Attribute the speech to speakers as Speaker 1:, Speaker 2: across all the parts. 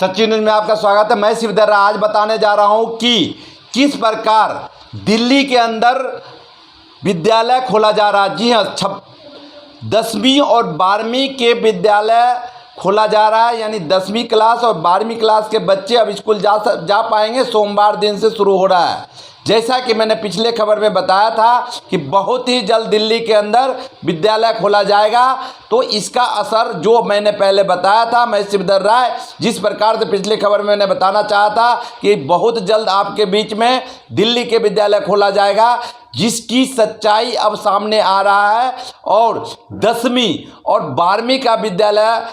Speaker 1: सच्ची न्यूज में आपका स्वागत है। मैं शिवधर आज बताने जा रहा हूं कि किस प्रकार दिल्ली के अंदर विद्यालय खोला जा रहा है। जी हाँ, 10वीं और 12वीं के विद्यालय खोला जा रहा है, यानी 10वीं क्लास और 12वीं क्लास के बच्चे अब स्कूल जा पाएंगे। सोमवार दिन से शुरू हो रहा है। जैसा कि मैंने पिछले खबर में बताया था कि बहुत ही जल्द दिल्ली के अंदर विद्यालय खोला जाएगा, तो इसका असर जो मैंने पहले बताया था, मैं शिवधर राय जिस प्रकार से पिछले खबर में मैंने बताना चाहा था कि बहुत जल्द आपके बीच में दिल्ली के विद्यालय खोला जाएगा, जिसकी सच्चाई अब सामने आ रहा है। और 10वीं और 12वीं का विद्यालय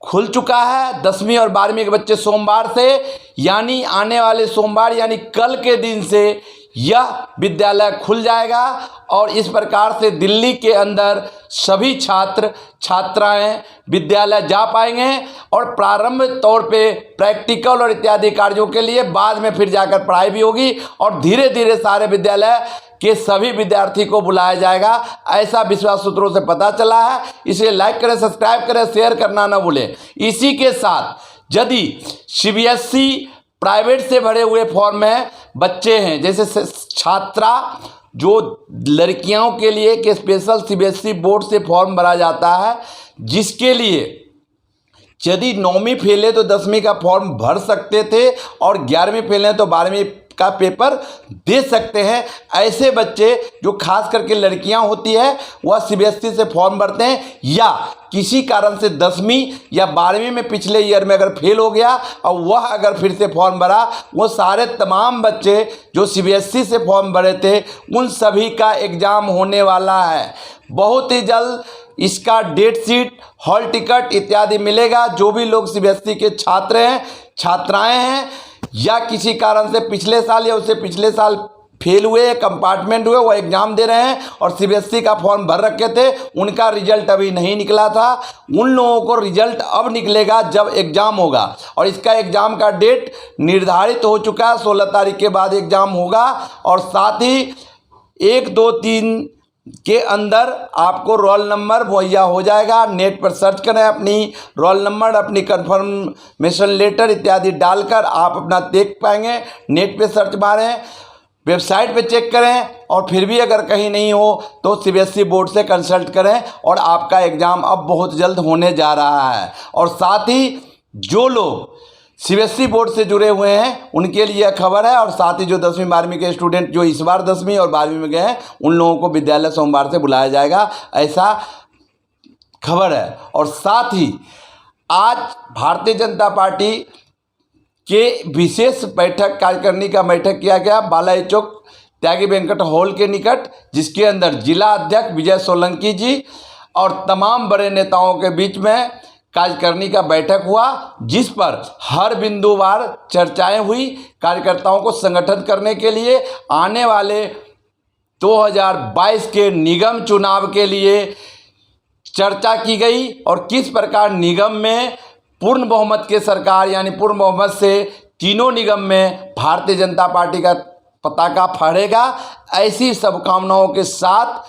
Speaker 1: खुल चुका है। 10वीं और 12वीं के बच्चे सोमवार से, यानी आने वाले सोमवार यानी कल के दिन से यह विद्यालय खुल जाएगा। और इस प्रकार से दिल्ली के अंदर सभी छात्र छात्राएं विद्यालय जा पाएंगे और प्रारंभिक तौर पे प्रैक्टिकल और इत्यादि कार्यों के लिए बाद में फिर जाकर पढ़ाई भी होगी और धीरे धीरे सारे विद्यालय के सभी विद्यार्थी को बुलाया जाएगा, ऐसा विश्वास सूत्रों से पता चला है। इसलिए लाइक करें, सब्सक्राइब करें, शेयर करना ना भूलें। इसी के साथ यदि सीबीएसई प्राइवेट से भरे हुए फॉर्म में बच्चे हैं, जैसे छात्रा जो लड़कियों के लिए कि स्पेशल सीबीएसई बोर्ड से फॉर्म भरा जाता है, जिसके लिए यदि 9वीं फेल है तो 10वीं का फॉर्म भर सकते थे और 11वीं फेल है तो 12वीं का पेपर दे सकते हैं। ऐसे बच्चे जो खास करके लड़कियां होती है वह सीबीएसई से फॉर्म भरते हैं, या किसी कारण से 10वीं या 12वीं में पिछले ईयर में अगर फेल हो गया और वह अगर फिर से फॉर्म भरा, वो सारे तमाम बच्चे जो सीबीएसई से फॉर्म भरे थे उन सभी का एग्ज़ाम होने वाला है। बहुत ही जल्द इसका डेट शीट, हॉल टिकट इत्यादि मिलेगा। जो भी लोग सीबीएसई के छात्र हैं, छात्राएं हैं, या किसी कारण से पिछले साल या उससे पिछले साल फेल हुए, कंपार्टमेंट हुए, वो एग्ज़ाम दे रहे हैं और सीबीएसई का फॉर्म भर रखे थे, उनका रिजल्ट अभी नहीं निकला था, उन लोगों को रिजल्ट अब निकलेगा जब एग्ज़ाम होगा। और इसका एग्ज़ाम का डेट निर्धारित हो चुका है, 16 तारीख के बाद एग्ज़ाम होगा। और साथ ही 1, 2, 3 के अंदर आपको रोल नंबर मुहैया हो जाएगा। नेट पर सर्च करें, अपनी रोल नंबर, अपनी कंफर्मेशन लेटर इत्यादि डालकर आप अपना देख पाएंगे। नेट पे सर्च मारें, वेबसाइट पे चेक करें, और फिर भी अगर कहीं नहीं हो तो सीबीएसई बोर्ड से कंसल्ट करें और आपका एग्ज़ाम अब बहुत जल्द होने जा रहा है। और साथ ही जो लोग सीबीएसई बोर्ड से जुड़े हुए हैं उनके लिए खबर है, और साथ ही जो 10वीं 12वीं के स्टूडेंट जो इस बार 10वीं और 12वीं में गए हैं उन लोगों को विद्यालय सोमवार से बुलाया जाएगा, ऐसा खबर है। और साथ ही आज भारतीय जनता पार्टी के विशेष बैठक कार्यकारिणी का बैठक किया गया बालाजी चौक त्यागी वेंकट हॉल के निकट, जिसके अंदर जिला अध्यक्ष विजय सोलंकी जी और तमाम बड़े नेताओं के बीच में कार्यकारिणी का बैठक हुआ, जिस पर हर बिंदुवार चर्चाएं हुई। कार्यकर्ताओं को संगठन करने के लिए आने वाले 2022 के निगम चुनाव के लिए चर्चा की गई और किस प्रकार निगम में पूर्ण बहुमत के सरकार, यानी पूर्ण बहुमत से तीनों निगम में भारतीय जनता पार्टी का पताका फहरेगा। ऐसी शुभकामनाओं के साथ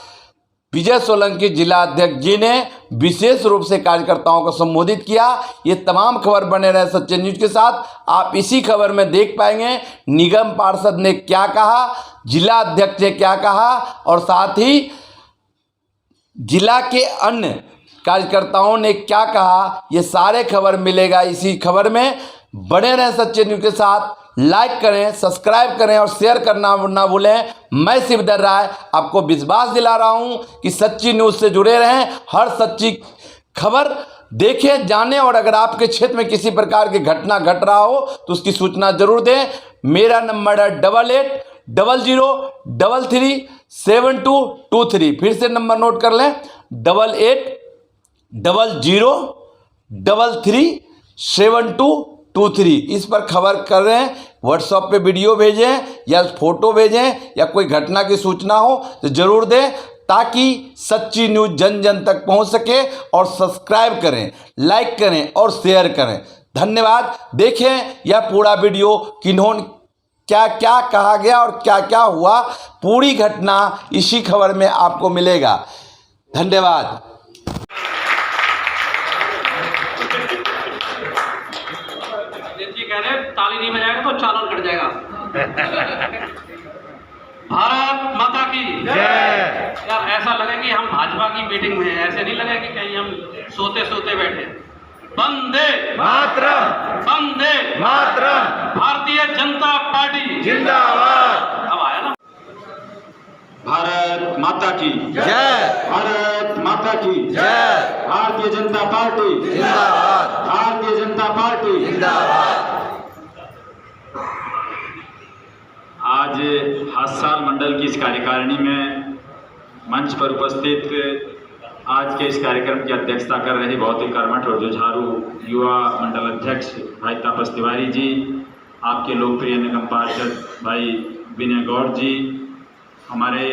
Speaker 1: विजय सोलंकी जिला अध्यक्ष जी ने विशेष रूप से कार्यकर्ताओं को संबोधित किया। ये तमाम खबर बने रहे सच्चे न्यूज के साथ। आप इसी खबर में देख पाएंगे निगम पार्षद ने क्या कहा, जिला अध्यक्ष ने क्या कहा, और साथ ही जिला के अन्य कार्यकर्ताओं ने क्या कहा। ये सारे खबर मिलेगा इसी खबर में। बने रहें सच्चे न्यूज के साथ। लाइक करें, सब्सक्राइब करें और शेयर करना ना भूलें। मैं शिवधर राय आपको विश्वास दिला रहा हूं कि सच्ची न्यूज़ से जुड़े रहें, हर सच्ची खबर देखें, जानें। और अगर आपके क्षेत्र में किसी प्रकार की घटना घट रहा हो तो उसकी सूचना जरूर दें। मेरा नंबर है 8800337223। फिर से नंबर नोट कर लें, 8800337223। इस पर खबर कर रहे हैं, व्हाट्सएप पे वीडियो भेजें या फोटो भेजें, या कोई घटना की सूचना हो तो ज़रूर दें, ताकि सच्ची न्यूज़ जन जन तक पहुंच सके। और सब्सक्राइब करें, लाइक करें और शेयर करें। धन्यवाद। देखें यह पूरा वीडियो, किन्होंने क्या क्या कहा गया और क्या क्या हुआ, पूरी घटना इसी खबर में आपको मिलेगा। धन्यवाद।
Speaker 2: कह रहे ताली नहीं बजाएगा तो चालान कट जाएगा। भारत माता की जय। यार ऐसा लगे कि हम भाजपा की मीटिंग में हैं, ऐसे नहीं लगे कि कहीं हम सोते सोते बैठे। वंदे
Speaker 1: मातरम,
Speaker 2: वंदे
Speaker 1: मातरम,
Speaker 2: भारतीय जनता पार्टी
Speaker 1: जिंदाबाद।
Speaker 2: अब आया ना।
Speaker 3: भारत माता की
Speaker 1: जय,
Speaker 3: भारत माता की
Speaker 1: जय,
Speaker 3: भारतीय जनता पार्टी
Speaker 1: जिंदाबाद,
Speaker 3: भारतीय जनता पार्टी
Speaker 1: जिंदाबाद।
Speaker 3: आज हासाल मंडल की इस कार्यकारिणी में मंच पर उपस्थित आज के इस कार्यक्रम की अध्यक्षता कर रहे बहुत ही कर्मठ और जुझारू युवा मंडल अध्यक्ष भाई तापस तिवारी जी, आपके लोकप्रिय निगम पार्षद भाई विनय गौड़ जी, हमारे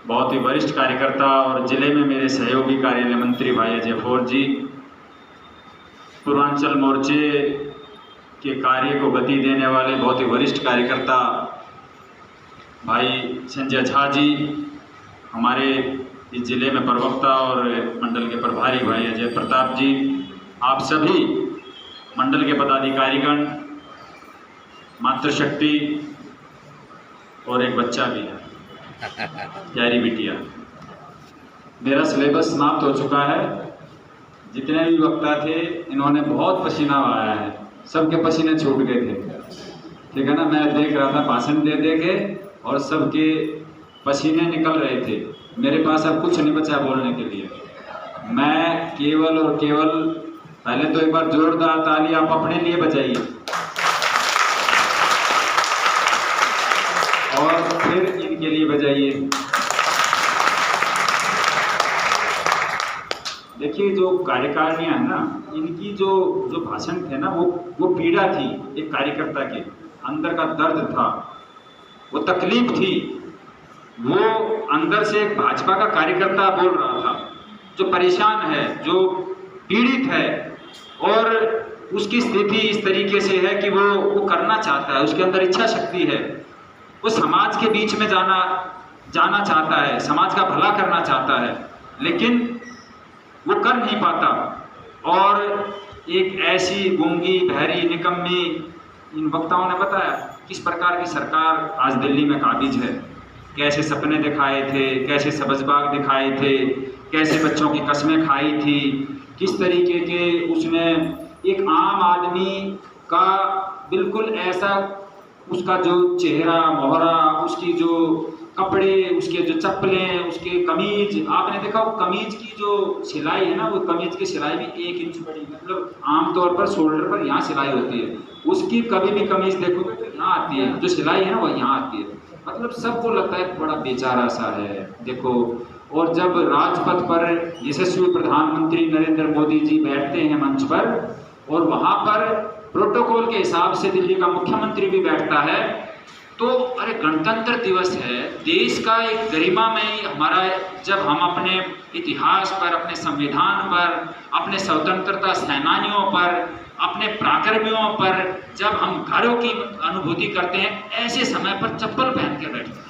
Speaker 3: बहुत ही वरिष्ठ कार्यकर्ता और जिले में मेरे सहयोगी कार्यालय मंत्री भाई अजय फोर जी, पूर्वांचल मोर्चे के कार्य को गति देने वाले बहुत ही वरिष्ठ कार्यकर्ता भाई संजय झा जी, हमारे इस जिले में प्रवक्ता और मंडल के प्रभारी भाई अजय प्रताप जी, आप सभी मंडल के पदाधिकारीगण, मातृशक्ति और एक बच्चा भी है, प्यारी बिटिया। मेरा सिलेबस समाप्त हो चुका है। जितने भी वक्ता थे इन्होंने बहुत पसीना बहाया है, सबके पसीने छूट गए थे, ठीक है ना। मैं देख रहा था भाषण दे दे के और सबके पसीने निकल रहे थे। मेरे पास अब कुछ नहीं बचा बोलने के लिए। मैं केवल और केवल, पहले तो एक बार जोरदार ताली आप अपने लिए बजाइए और फिर इनके लिए बजाइए। देखिए जो कार्यकारिणियां है ना, इनकी जो भाषण थे ना, वो पीड़ा थी, एक कार्यकर्ता के अंदर का दर्द था, वो तकलीफ थी, वो अंदर से एक भाजपा का कार्यकर्ता बोल रहा था जो परेशान है, जो पीड़ित है और उसकी स्थिति इस तरीके से है कि वो करना चाहता है, उसके अंदर इच्छा शक्ति है, वो समाज के बीच में जाना चाहता है, समाज का भला करना चाहता है, लेकिन वो कर नहीं पाता। और एक ऐसी गूंगी बहरी निकम्मी, इन वक्ताओं ने बताया किस प्रकार की सरकार आज दिल्ली में काबिज है, कैसे सपने दिखाए थे, कैसे सब्ज़बाग दिखाए थे, कैसे बच्चों की कस्में खाई थी, किस तरीके के उसने एक आम आदमी का बिल्कुल ऐसा, उसका जो चेहरा मोहरा, उसकी जो कपड़े, उसके जो चप्पलें, उसके कमीज, आपने देखा वो कमीज की जो सिलाई है ना, वो कमीज की सिलाई भी 1 इंच बड़ी, मतलब आमतौर पर शोल्डर पर यहाँ सिलाई होती है, उसकी कभी भी कमीज देखोगे तो यहाँ आती है, जो सिलाई है ना वो यहाँ आती है। मतलब सबको लगता है बड़ा बेचारा सा है, देखो। और जब राजपथ पर यशस्वी प्रधानमंत्री नरेंद्र मोदी जी बैठते हैं मंच पर, और वहाँ पर प्रोटोकॉल के हिसाब से दिल्ली का मुख्यमंत्री भी बैठता है, तो अरे गणतंत्र दिवस है, देश का एक गरिमामय हमारा, जब हम अपने इतिहास पर, अपने संविधान पर, अपने स्वतंत्रता सेनानियों पर, अपने पराक्रमियों पर जब हम गर्व की अनुभूति करते हैं, ऐसे समय पर चप्पल पहन के बैठते हैं,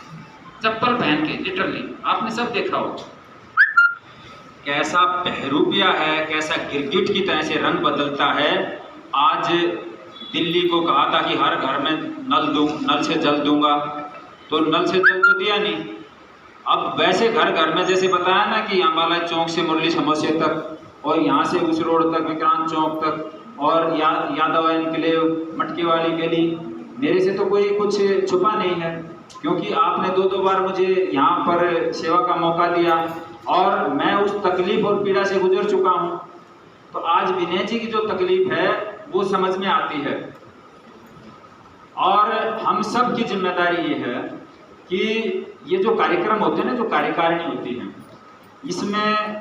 Speaker 3: चप्पल पहन के, लिटरली आपने सब देखा हो कैसा बहरूपिया है, कैसा गिरगिट की तरह से रंग बदलता है। आज दिल्ली को कहा था कि हर घर में नल से जल दूंगा, तो नल से जल तो दिया नहीं। अब वैसे घर घर में, जैसे बताया ना कि अम्बाला चौक से मुरली समोसे तक, और यहाँ से उस रोड तक, विक्रांत चौक तक, और यादव एनक्लेव, मटकी वाली गली, मेरे से तो कोई कुछ छुपा नहीं है, क्योंकि आपने 2-2 बार मुझे यहाँ पर सेवा का मौका दिया और मैं उस तकलीफ और पीड़ा से गुजर चुका हूँ। तो आज विनय जी की जो तकलीफ है वो समझ में आती है, और हम सब की जिम्मेदारी ये है कि ये जो कार्यक्रम होते हैं ना, जो कार्यकारिणी होती है, इसमें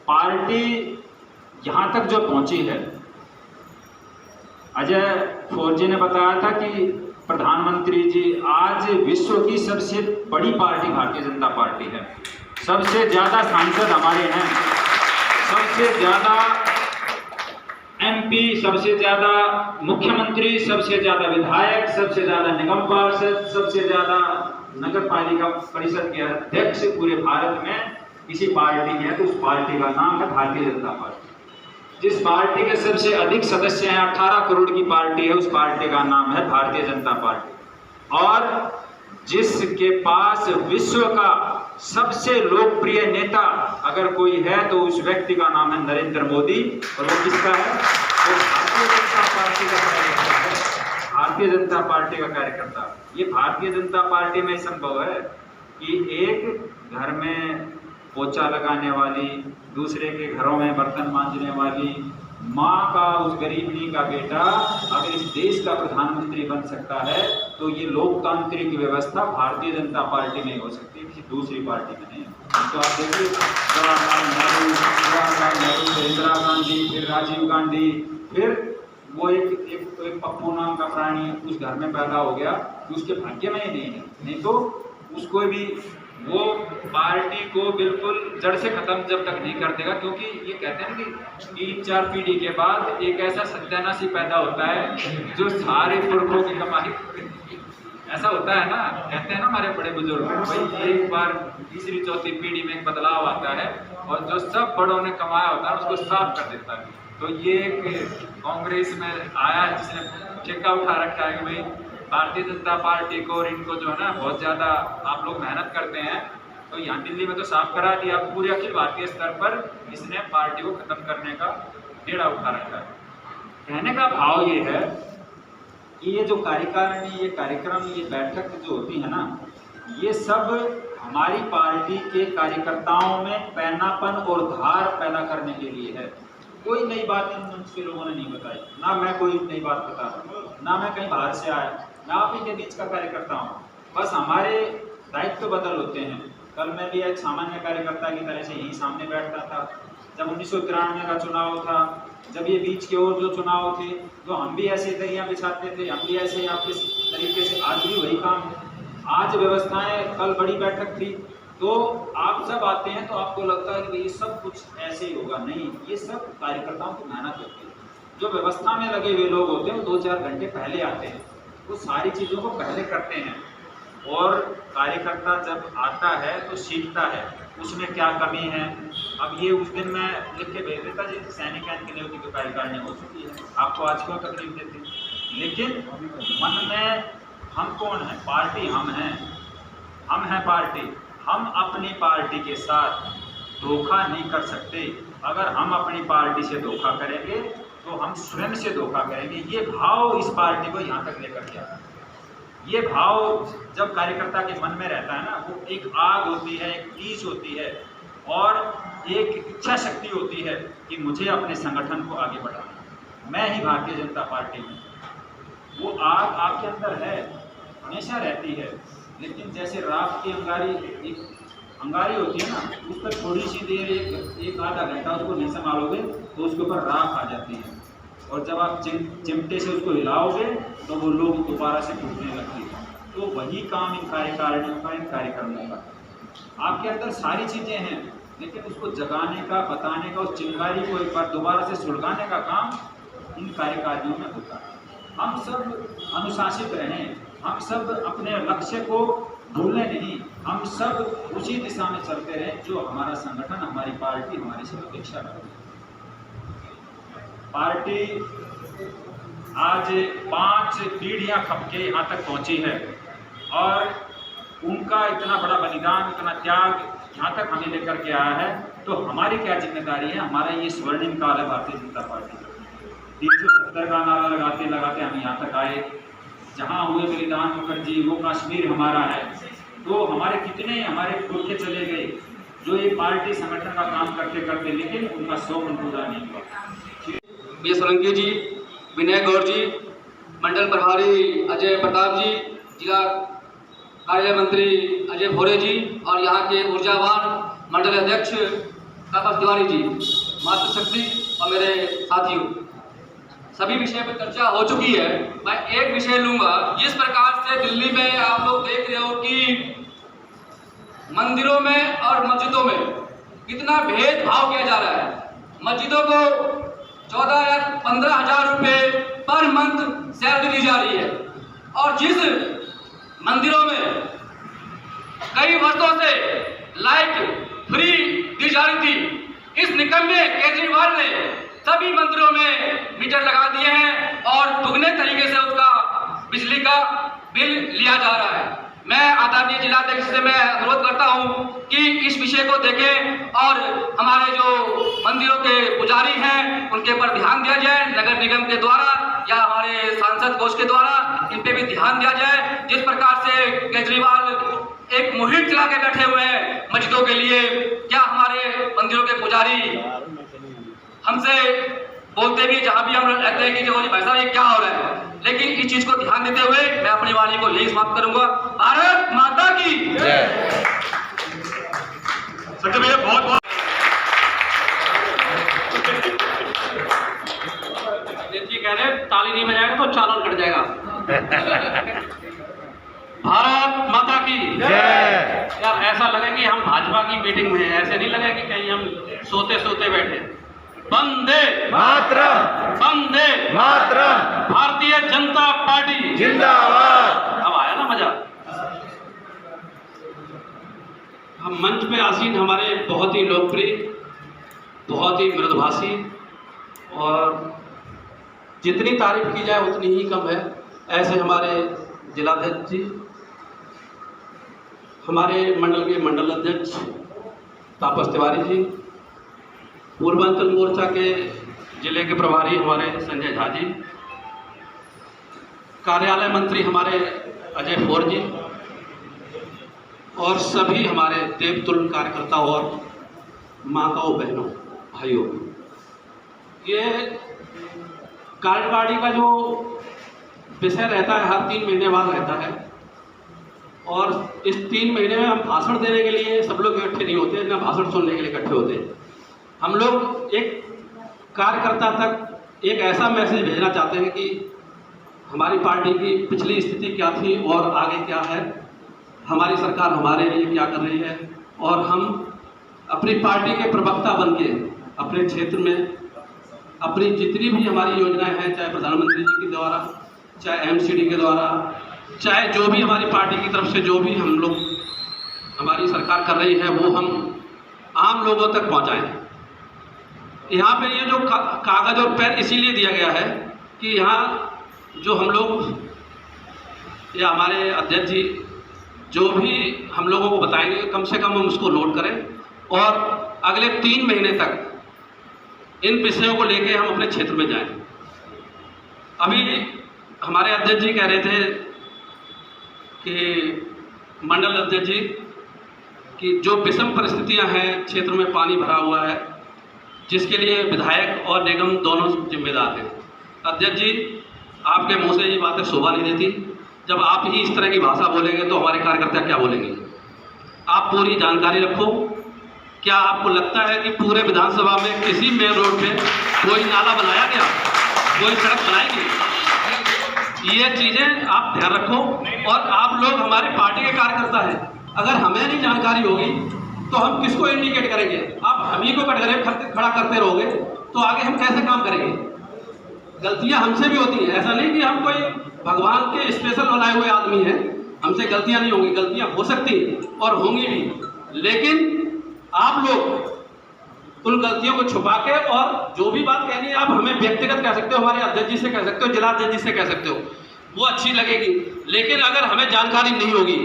Speaker 3: पार्टी यहाँ तक जो पहुँची है, अजय फोर जी ने बताया था कि प्रधानमंत्री जी, आज विश्व की सबसे बड़ी पार्टी भारतीय जनता पार्टी है, सबसे ज़्यादा सांसद हमारे हैं, सबसे ज़्यादा MP, सबसे ज़्यादा मुख्यमंत्री, सबसे ज़्यादा विधायक, सबसे ज़्यादा निगम पार्षद, सबसे ज़्यादा नगर पालिका परिषद के अध्यक्ष पूरे भारत में किसी पार्टी है तो उस पार्टी का नाम है भारतीय जनता पार्टी। जिस पार्टी के सबसे अधिक सदस्य हैं, 18 करोड़ की पार्टी है, उस पार्टी का नाम है भारतीय जनता पार्टी। और जिसके पास विश्व का सबसे लोकप्रिय नेता अगर कोई है तो उस व्यक्ति का नाम है नरेंद्र मोदी। और वो किसका है? वो भारतीय जनता पार्टी का कार्यकर्ता है। भारतीय जनता पार्टी का कार्यकर्ता। ये भारतीय जनता पार्टी में संभव है कि एक घर में पोछा लगाने वाली, दूसरे के घरों में बर्तन मांजने वाली माँ का, उस गरीबनी का बेटा अगर इस देश का प्रधानमंत्री बन सकता है तो ये लोकतांत्रिक व्यवस्था भारतीय जनता पार्टी में हो सकती है, किसी दूसरी पार्टी में नहीं। तो आप देखिए, जवाहरलाल नेहरू से इंदिरा गांधी, फिर राजीव गांधी, फिर वो एक पप्पू नाम का प्राणी उस घर में पैदा हो गया, उसके भाग्य में ही नहीं है। नहीं तो उसको भी वो पार्टी को बिल्कुल जड़ से खत्म जब तक नहीं कर देगा, क्योंकि ये कहते हैं कि 3-4 पीढ़ी के बाद एक ऐसा सत्यानाशी पैदा होता है जो सारे पुरखों की कमाई, ऐसा होता है ना, कहते हैं ना हमारे बड़े बुजुर्ग, भाई एक बार तीसरी चौथी पीढ़ी में एक बदलाव आता है और जो सब बड़ों ने कमाया होता है उसको साफ कर देता है। तो ये कांग्रेस में आया जिसने ठेका उठा रखा है कि भाई भारतीय जनता पार्टी को और इनको जो है ना बहुत ज़्यादा आप लोग मेहनत करते हैं, तो यहाँ दिल्ली में तो साफ करा दिया, पूरे अखिल भारतीय स्तर पर इसने पार्टी को खत्म करने का डेढ़ा उठा रखा है। कहने का भाव ये है कि ये जो कार्यकारिणी, ये कार्यक्रम, ये बैठक जो होती है ना, ये सब हमारी पार्टी के कार्यकर्ताओं में पैनापन और धार पैदा करने के लिए है। कोई नई बात इन मंच के लोगों ने नहीं बताई, ना मैं कोई नई बात बता रहा हूँ, ना मैं कहीं बाहर से आया, मैं आप ही के बीच का कार्यकर्ता हूँ। बस हमारे दायित्व तो बदल होते हैं। कल मैं भी एक सामान्य कार्यकर्ता की तरह से यहीं सामने बैठता था। जब 1993 का चुनाव था, जब ये बीच के और जो चुनाव थे, तो हम भी ऐसे दरियाँ बिछाते थे, हम भी ऐसे आपके तरीके से, आज भी वही काम है। आज व्यवस्थाएं, कल बड़ी बैठक थी, तो आप सब आते हैं तो आपको लगता है कि ये सब कुछ ऐसे ही होगा। नहीं, ये सब कार्यकर्ताओं की मेहनत होती है। जो व्यवस्था में लगे हुए लोग होते हैं वो 2-4 घंटे पहले आते हैं, वो सारी चीज़ों को पहले करते हैं। और कार्यकर्ता जब आता है तो सीखता है उसमें क्या कमी है। अब ये उस दिन मैं लिख के भेज देता जी सैनिक की नियुक्ति की कार्यकारिणी हो चुकी है, आपको आज क्यों तकलीफ देती, लेकिन मन में हम कौन है? पार्टी हम हैं पार्टी। हम अपनी पार्टी के साथ धोखा नहीं कर सकते। अगर हम अपनी पार्टी से धोखा करेंगे तो हम स्वयं से धोखा करेंगे। ये भाव इस पार्टी को यहाँ तक लेकर के आता है। ये भाव जब कार्यकर्ता के मन में रहता है ना, वो एक आग होती है, एक टीच होती है और एक इच्छा शक्ति होती है कि मुझे अपने संगठन को आगे बढ़ाना। मैं ही भारतीय जनता पार्टी में, वो आग आपके अंदर है, हमेशा रहती है। लेकिन जैसे राख की अंगारी होती है ना, उस पर थोड़ी सी देर, एक आधा घंटा उसको नहीं संभालोगे तो उसके ऊपर राख आ जाती है, और जब आप चिमटे से उसको हिलाओगे तो वो लोग दोबारा से टूटने लगती है। तो वही काम इन कार्यकारिणियों का, इन कार्यक्रमों का। आपके अंदर सारी चीज़ें हैं, लेकिन उसको जगाने का, बताने का, उस चिंगारी को एक बार दोबारा से सुलगाने का काम इन कार्यकारिणियों में होता है। हम सब अनुशासित रहें, हम सब अपने लक्ष्य को भूलें नहीं, हम सब उसी दिशा में चलते रहें जो हमारा संगठन, हमारी पार्टी हमारे से अपेक्षा करती है। पार्टी आज 5 पीढ़ियां खप के यहाँ तक पहुँची है और उनका इतना बड़ा बलिदान, इतना त्याग यहाँ तक हमें लेकर के आया है। तो हमारी क्या जिम्मेदारी है? हमारा ये स्वर्णिम काल है भारतीय जनता पार्टी का। 370 का नारा लगाते लगाते हम यहाँ तक आए। जहाँ हुए बलिदान मुखर्जी, वो कश्मीर हमारा है। तो हमारे कितने हमारे पुरखे चले गए जो ये पार्टी संगठन का काम करते करते, लेकिन उनका 100 मन पूरा नहीं हुआ।
Speaker 4: बी सोलंकी जी, विनय गौर जी, मंडल प्रभारी अजय प्रताप जी, जिला कार्यालय मंत्री अजय भोरे जी और यहाँ के ऊर्जावान मंडल अध्यक्ष तापस तिवारी जी, मातृशक्ति और मेरे साथियों, सभी विषय पर चर्चा हो चुकी है। मैं एक विषय लूंगा। जिस प्रकार से दिल्ली में आप लोग देख रहे हो कि मंदिरों में और मस्जिदों में कितना भेदभाव किया जा रहा है। मस्जिदों को 14 या 15 हज़ार रुपये पर मंथ सैलरी दी जा रही है और जिस मंदिरों में कई वर्षों से लाइट फ्री दी जा रही थी, इस निकम्मे केजरीवाल ने सभी मंदिरों में मीटर लगा दिए हैं और दुगने तरीके से उसका बिजली का बिल लिया जा रहा है। मैं आदरणीय जिलाध्यक्ष से मैं अनुरोध करता हूं कि इस विषय को देखें और हमारे जो मंदिरों के पुजारी हैं उनके ऊपर ध्यान दिया जाए, नगर निगम के द्वारा या हमारे सांसद कोष के द्वारा इन पे भी ध्यान दिया जाए। जिस प्रकार से केजरीवाल एक मुहिम चला के बैठे हुए हैं मस्जिदों के लिए, क्या हमारे मंदिरों के पुजारी हमसे बोलते भी जहां भी हम रहते हैं कि जो भाई साहब ये क्या हो रहा है, लेकिन इस चीज को ध्यान देते हुए मैं अपनी वाणी को यही समाप्त करूंगा। भारत माता की जय।
Speaker 3: संजय भैया बहुत बहुत
Speaker 2: जी कह रहे ताली नहीं बजाएगा तो चालान कट जाएगा। भारत माता की जय। यार ऐसा लगे कि हम भाजपा की मीटिंग में हैं, ऐसे नहीं लगे कि कहीं हम सोते सोते बैठे। वंदे
Speaker 1: मातरम,
Speaker 2: वंदे
Speaker 1: मातरम,
Speaker 2: भारतीय जनता पार्टी
Speaker 1: जिंदाबाद।
Speaker 2: अब आया ना मजा। हम मंच पे आसीन हमारे बहुत ही लोकप्रिय, बहुत ही मृदुभाषी और जितनी तारीफ की जाए उतनी ही कम है, ऐसे हमारे जिलाध्यक्ष जी, हमारे मंडल के मंडल अध्यक्ष तापस तिवारी जी, पूर्वांचल मोर्चा के जिले के प्रभारी हमारे संजय झा जी, कार्यालय मंत्री हमारे अजय फोर जी और सभी हमारे देवतुल्य कार्यकर्ताओं और माताओं बहनों भाइयों, ये कार्यकारिणी का जो विषय रहता है हर 3 महीने बाद रहता है और इस 3 महीने में हम भाषण देने के लिए सब लोग इकट्ठे नहीं होते, ना भाषण सुनने के लिए इकट्ठे होते हैं। हम लोग एक कार्यकर्ता तक एक ऐसा मैसेज भेजना चाहते हैं कि हमारी पार्टी की पिछली स्थिति क्या थी और आगे क्या है, हमारी सरकार हमारे लिए क्या कर रही है और हम अपनी पार्टी के प्रवक्ता बन के अपने क्षेत्र में अपनी जितनी भी हमारी योजनाएं हैं, चाहे प्रधानमंत्री जी के द्वारा, चाहे एमसीडी के द्वारा, चाहे जो भी हमारी पार्टी की तरफ से जो भी हम लोग हमारी सरकार कर रही है वो हम आम लोगों तक पहुंचाएं। यहाँ पे ये जो कागज़ और पेन इसीलिए दिया गया है कि यहाँ जो हम लोग या हमारे अध्यक्ष जी जो भी हम लोगों को बताएंगे कम से कम हम उसको नोट करें और अगले 3 महीने तक इन विषयों को लेके हम अपने क्षेत्र में जाएं। अभी हमारे अध्यक्ष जी कह रहे थे कि मंडल अध्यक्ष जी कि जो विषम परिस्थितियां हैं क्षेत्र में, पानी भरा हुआ है, जिसके लिए विधायक और निगम दोनों जिम्मेदार हैं। अध्यक्ष जी, आपके मुंह से ये बातें शोभा नहीं देती। जब आप ही इस तरह की भाषा बोलेंगे तो हमारे कार्यकर्ता क्या बोलेंगे? आप पूरी जानकारी रखो। क्या आपको लगता है कि पूरे विधानसभा में किसी मेन रोड पे कोई नाला बनाया गया, कोई सड़क बनाई गई? ये चीज़ें आप ध्यान रखो। और आप लोग हमारे पार्टी के कार्यकर्ता हैं, अगर हमें नहीं जानकारी होगी तो हम किसको इंडिकेट करेंगे? आप हम ही को खड़ा करते रहोगे तो आगे हम कैसे काम करेंगे? गलतियां हमसे भी होती हैं, ऐसा नहीं कि हम कोई भगवान के स्पेशल बनाए हुए आदमी हैं, हमसे गलतियां नहीं होंगी, गलतियां हो सकती और होंगी भी। लेकिन आप लोग उन गलतियों को छुपा के और जो भी बात कहनी है आप हमें व्यक्तिगत कह सकते हो, हमारे अध्यक्ष जी से कह सकते हो, जिलाध्यक्ष जी से कह सकते हो, वो अच्छी लगेगी। लेकिन अगर हमें जानकारी नहीं होगी,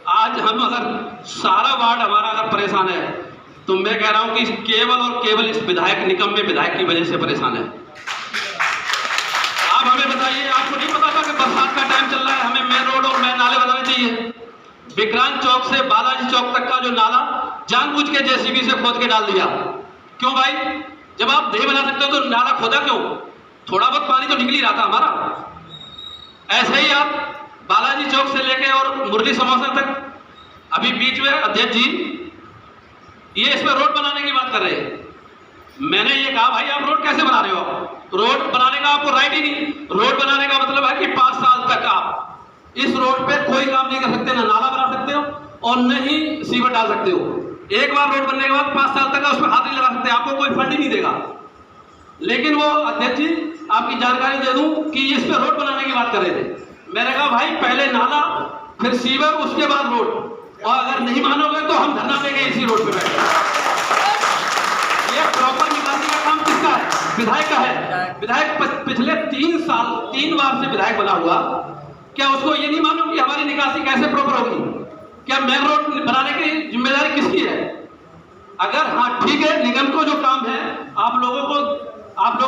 Speaker 2: आज हम अगर सारा वार्ड हमारा अगर परेशान है तो मैं कह रहा हूं कि केवल और केवल इस विधायक निगम में विधायक की वजह से परेशान है। आप हमें बताइए, आपको नहीं पता था कि बरसात का टाइम चल रहा है, हमें मेन रोड और मेन नाले बनाने चाहिए? विक्रांत चौक से बालाजी चौक तक का जो नाला जानबूझ के जेसीबी से खोद के डाल दिया। क्यों भाई? जब आप नहीं बना सकते हो तो नाला खोदा क्यों? थोड़ा बहुत पानी तो निकल ही रहा था हमारा। ऐसे ही आप बालाजी चौक से लेके और मुरली समोसा तक, अभी बीच में अध्यक्ष जी ये इस पर रोड बनाने की बात कर रहे हैं। मैंने ये कहा भाई आप रोड कैसे बना रहे हो? रोड बनाने का आपको राइट ही नहीं। रोड बनाने का मतलब है कि 5 साल तक आप इस रोड पे कोई काम नहीं कर सकते, ना नाला बना सकते हो और न ही सीवर डाल सकते हो। एक बार रोड बनने के बाद 5 साल तक उस पर हाथ नहीं लगा सकते, आपको कोई फंड ही नहीं देगा। लेकिन वो अध्यक्ष जी आपकी जानकारी दे दूं कि इस पर रोड बनाने की बात कर रहे थे। मैंने कहा भाई पहले नाला, फिर सीवर, उसके बाद रोड, और अगर नहीं मानोगे तो हम धरना देंगे इसी रोड पे बैठे। ये प्रॉपर निकासी का काम किसका है? विधायक का है, विधायक पिछले 3 बार से विधायक बना हुआ, क्या उसको ये नहीं मालूम कि हमारी निकासी कैसे प्रॉपर होगी? क्या मेन रोड बनाने की जिम्मेदारी किसकी है? अगर हाँ ठीक है, निगम को जो काम है, आप लोग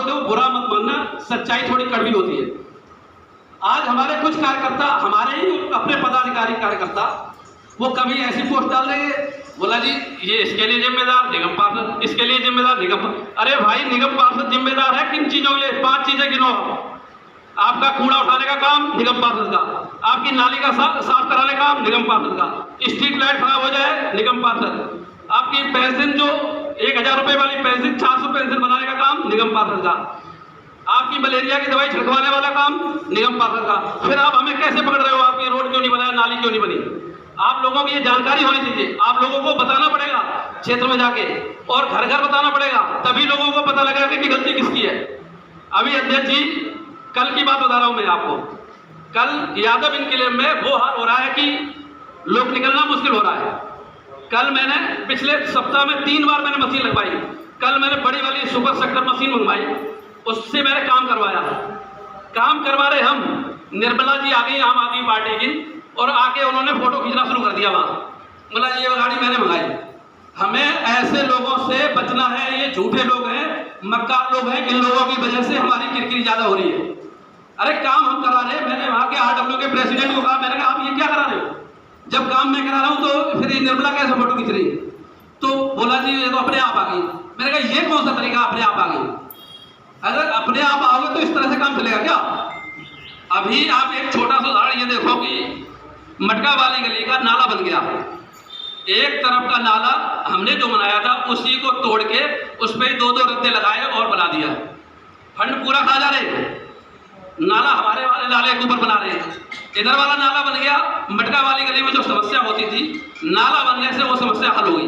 Speaker 2: देखो बुरा मत मानना, सच्चाई थोड़ी कड़वी होती है। आज हमारे कुछ कार्यकर्ता, हमारे ही अपने पदाधिकारी कार्यकर्ता, वो कभी ऐसी पोस्ट डाल देंगे, बोला जी ये इसके लिए जिम्मेदार निगम पार्षद, इसके लिए जिम्मेदार निगम। अरे भाई, निगम पार्षद जिम्मेदार है किन चीजों के? 5 चीजें गिनो। आपका कूड़ा उठाने का काम निगम पार्षद का, आपकी नाली का साफ कराने का काम निगम पार्षद का, स्ट्रीट लाइट खराब हो जाए निगम पार्षद, आपकी पेंशन जो 1000 रुपए वाली पेंशन 400 पेंशन बनाने का काम निगम पार्षद का, आपकी मलेरिया की दवाई छिड़कवाने वाला काम निगम पार्षद का। फिर आप हमें कैसे पकड़ रहे हो? आपकी रोड क्यों नहीं बनाया, नाली क्यों नहीं बनी? आप लोगों की ये जानकारी होनी चाहिए। आप लोगों को बताना पड़ेगा क्षेत्र में जाके, और घर घर बताना पड़ेगा, तभी लोगों को पता लगेगा कि गलती किसकी है। अभी अध्यक्ष जी, कल की बात बता रहा हूं मैं आपको। कल यादव इनक्लेव में वो हाल हो रहा है कि लोग निकलना मुश्किल हो रहा है। कल मैंने पिछले सप्ताह में 3 बार मैंने मशीन लगवाई। कल मैंने बड़ी वाली सुपर सेक्टर मशीन मंगवाई, उससे मैंने काम करवाया। काम करवा रहे हम, निर्मला जी आ गई आम आदमी पार्टी की, और आके उन्होंने फोटो खींचना शुरू कर दिया वहां। बोला ये गाड़ी मैंने मंगाई। हमें ऐसे लोगों से बचना है, ये झूठे लोग हैं, मक्कार लोग हैं, इन लोगों की वजह से हमारी किरकिरी ज्यादा हो रही है। अरे काम हम करा रहे हैं। मैंने वहां के RW के प्रेसिडेंट को कहा, मैंने कहा आप ये क्या करा रहे हो? जब काम मैं करा रहा हूं तो फिर ये निर्मला कैसे फोटो खींच रही है? तो बोला जी ये तो अपने आप आ गई। मैंने कहा ये कौन सा तरीका अपने आप आ गई? अगर अपने आप आओगे तो इस तरह से काम चलेगा क्या? अभी आप एक छोटा सा उदाहरण ये देखो कि मटका वाली गली का नाला बन गया। एक तरफ का नाला हमने जो बनाया था उसी को तोड़ के उस पर 2-2 रद्दे लगाए और बना दिया। फंड पूरा खा जा रहे, नाला हमारे वाले नाले के ऊपर बना रहे हैं। इधर वाला नाला बन गया, मटका वाली गली में जो समस्या होती थी, नाला बनने से वो समस्या हल हो गई।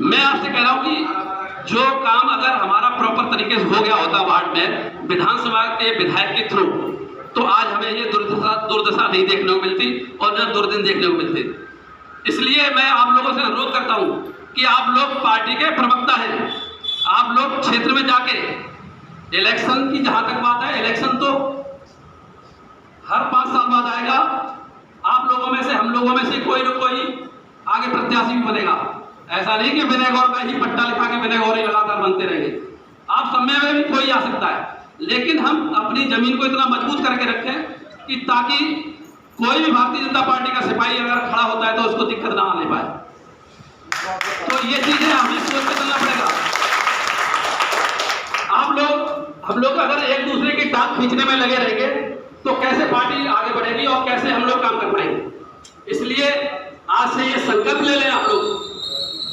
Speaker 2: मैं आपसे कह रहा हूं कि जो काम अगर हमारा प्रॉपर तरीके से हो गया होता वार्ड में विधानसभा के विधायक के थ्रू, तो आज हमें ये दुर्दशा नहीं देखने को मिलती और न दुर्दिन देखने को मिलती। इसलिए मैं आप लोगों से अनुरोध करता हूं कि आप लोग पार्टी के प्रवक्ता हैं, आप लोग क्षेत्र में जाके इलेक्शन की जहां तक बात है, इलेक्शन तो हर 5 साल बाद आएगा। आप लोगों में से, हम लोगों में से कोई न कोई आगे प्रत्याशी भी बनेगा। ऐसा नहीं कि विनय गौर का ही पट्टा लिखा के विनय गौर ही लगातार बनते रहेंगे। आप समय में भी कोई आ सकता है, लेकिन हम अपनी जमीन को इतना मजबूत करके रखें कि ताकि कोई भी भारतीय जनता पार्टी का सिपाही अगर खड़ा होता है तो उसको दिक्कत ना आने पाए। तो ये चीजें हमें सोच के चलना पड़ेगा। हम लोग अगर एक दूसरे की टांग खींचने में लगे रहेंगे तो कैसे पार्टी आगे बढ़ेगी और कैसे हम लोग काम कर पाएंगे? इसलिए आज से ये संकल्प ले लें आप लोग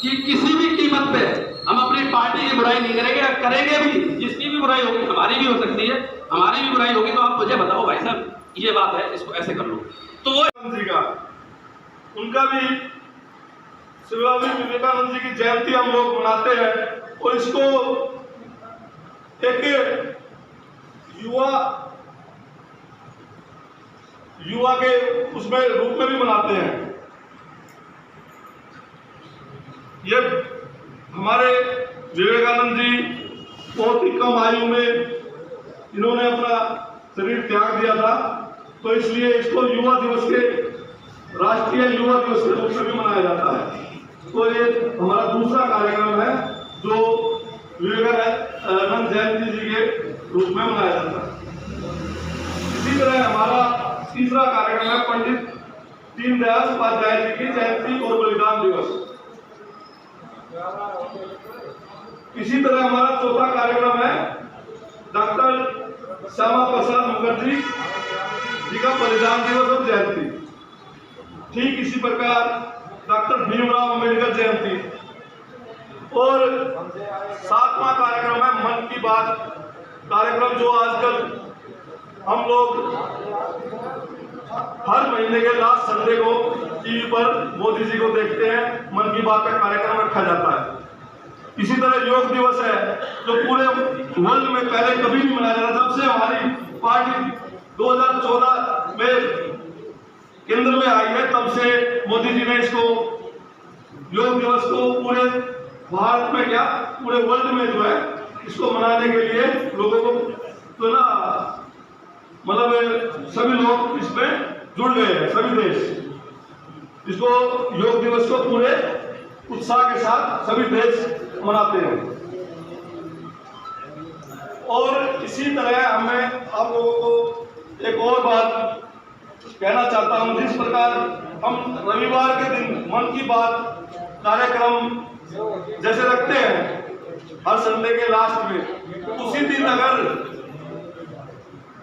Speaker 2: कि किसी भी कीमत पे हम अपनी पार्टी की बुराई नहीं करेंगे। करेंगे भी, जिसकी भी बुराई होगी, हमारी भी हो सकती है, हमारी भी बुराई होगी, तो आप मुझे बताओ भाई साहब ये बात है, इसको ऐसे कर लो। तो वो
Speaker 5: जी का उनका भी स्वामी विवेकानंद जी की जयंती हम लोग मनाते हैं और इसको एक युवा के उसमें रूप में भी मनाते हैं। ये हमारे विवेकानंद जी बहुत ही कम आयु में इन्होंने अपना शरीर त्याग दिया था, तो इसलिए इसको युवा दिवस के राष्ट्रीय युवा दिवस के रूप में भी मनाया जाता है। तो ये हमारा दूसरा कार्यक्रम है जो विवेकानंद जयंती जी के रूप में मनाया जाता है। इसी तरह हमारा तीसरा कार्यक्रम है पंडित दीनदयाल उपाध्याय जी की जयंती और बलिदान दिवस। इसी तरह हमारा चौथा कार्यक्रम है डॉक्टर श्यामा प्रसाद मुखर्जी जी का बलिदान दिवस और जयंती। ठीक इसी प्रकार डॉक्टर भीमराव अम्बेडकर जयंती। और 7वां कार्यक्रम है मन की बात कार्यक्रम, जो आजकल हम लोग हर महीने के लास्ट संडे को टीवी पर मोदी जी को देखते हैं। मन की बात का कार्यक्रम रखा जाता है। इसी तरह योग दिवस है जो पूरे वर्ल्ड में पहले कभी नहीं मनाया जाता। जब से हमारी पार्टी 2014 में केंद्र में आई है तब से मोदी जी ने इसको योग दिवस को पूरे भारत में क्या पूरे वर्ल्ड में जो है इसको मनाने के लिए लोगों को तो ना मतलब सभी लोग इसमें जुड़ गए हैं, सभी देश इसको योग दिवस को पूरे उत्साह के साथ सभी देश मनाते हैं। और इसी तरह हमें आप लोगों को एक और बात कहना चाहता हूं, जिस प्रकार हम रविवार के दिन मन की बात कार्यक्रम जैसे रखते हैं हर संडे के लास्ट में, उसी दिन अगर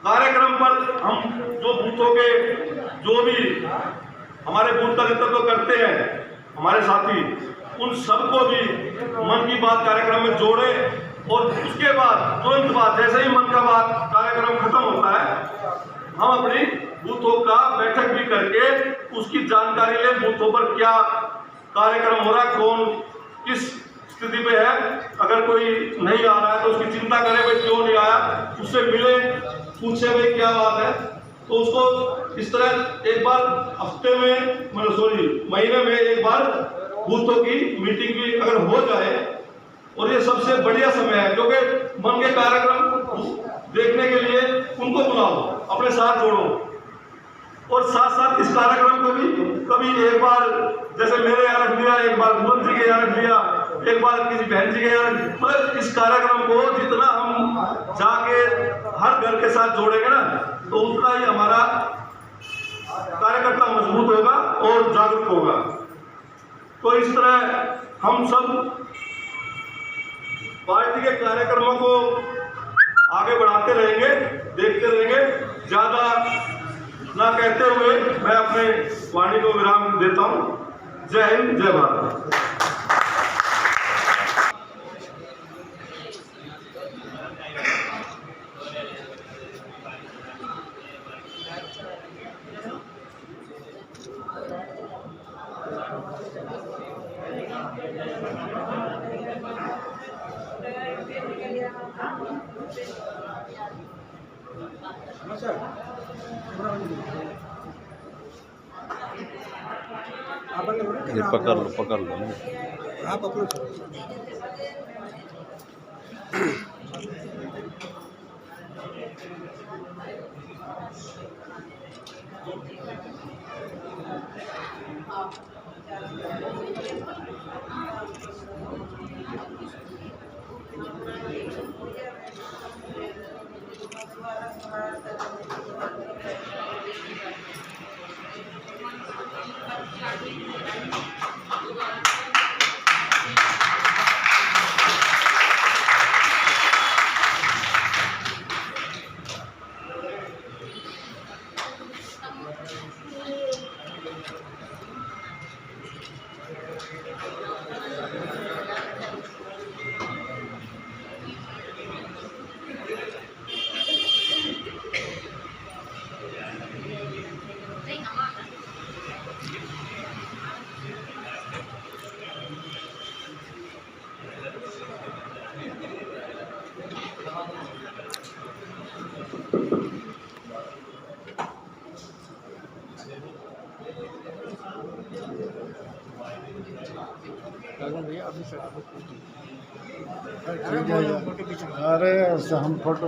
Speaker 5: कार्यक्रम पर हम जो बूथों के जो भी हमारे बूथ का नेतृत्व करते हैं हमारे साथी, उन सबको भी मन की बात कार्यक्रम में जोड़े और उसके बाद तुरंत बाद जैसे ही मन का बात कार्यक्रम खत्म होता है हम अपनी बूथों का बैठक भी करके उसकी जानकारी ले, बूथों पर क्या कार्यक्रम हो रहा है, कौन किस स्थिति पे है, अगर कोई नहीं आ रहा है तो उसकी चिंता करें भाई क्यों नहीं आया, उससे मिले, पूछे भाई क्या बात है। तो उसको इस तरह एक बार हफ्ते में मतलब महीने में एक बार बूथों की मीटिंग भी अगर हो जाए, और ये सबसे बढ़िया समय है क्योंकि मन के कार्यक्रम देखने के लिए उनको बुलाओ, अपने साथ जोड़ो, और साथ साथ इस कार्यक्रम को भी कभी एक बार जैसे मेरे यहाँ रख लिया, एक बार मोहन जी के यहाँ रख लिया, एक बार किसी बहन जी के यहाँ, मतलब इस कार्यक्रम को जितना हम जाके हर घर के साथ जोड़ेंगे ना तो उतना ही हमारा कार्यकर्ता मजबूत होगा और जागरूक होगा। तो इस तरह हम सब पार्टी के कार्यक्रमों को आगे बढ़ाते रहेंगे, देखते रहेंगे। ज्यादा ना कहते हुए मैं अपने वाणी को विराम देता हूं। जय हिंद, जय भारत।
Speaker 1: ये पकड़ लो
Speaker 6: आप पकड़ो।
Speaker 7: अरे हम फोटो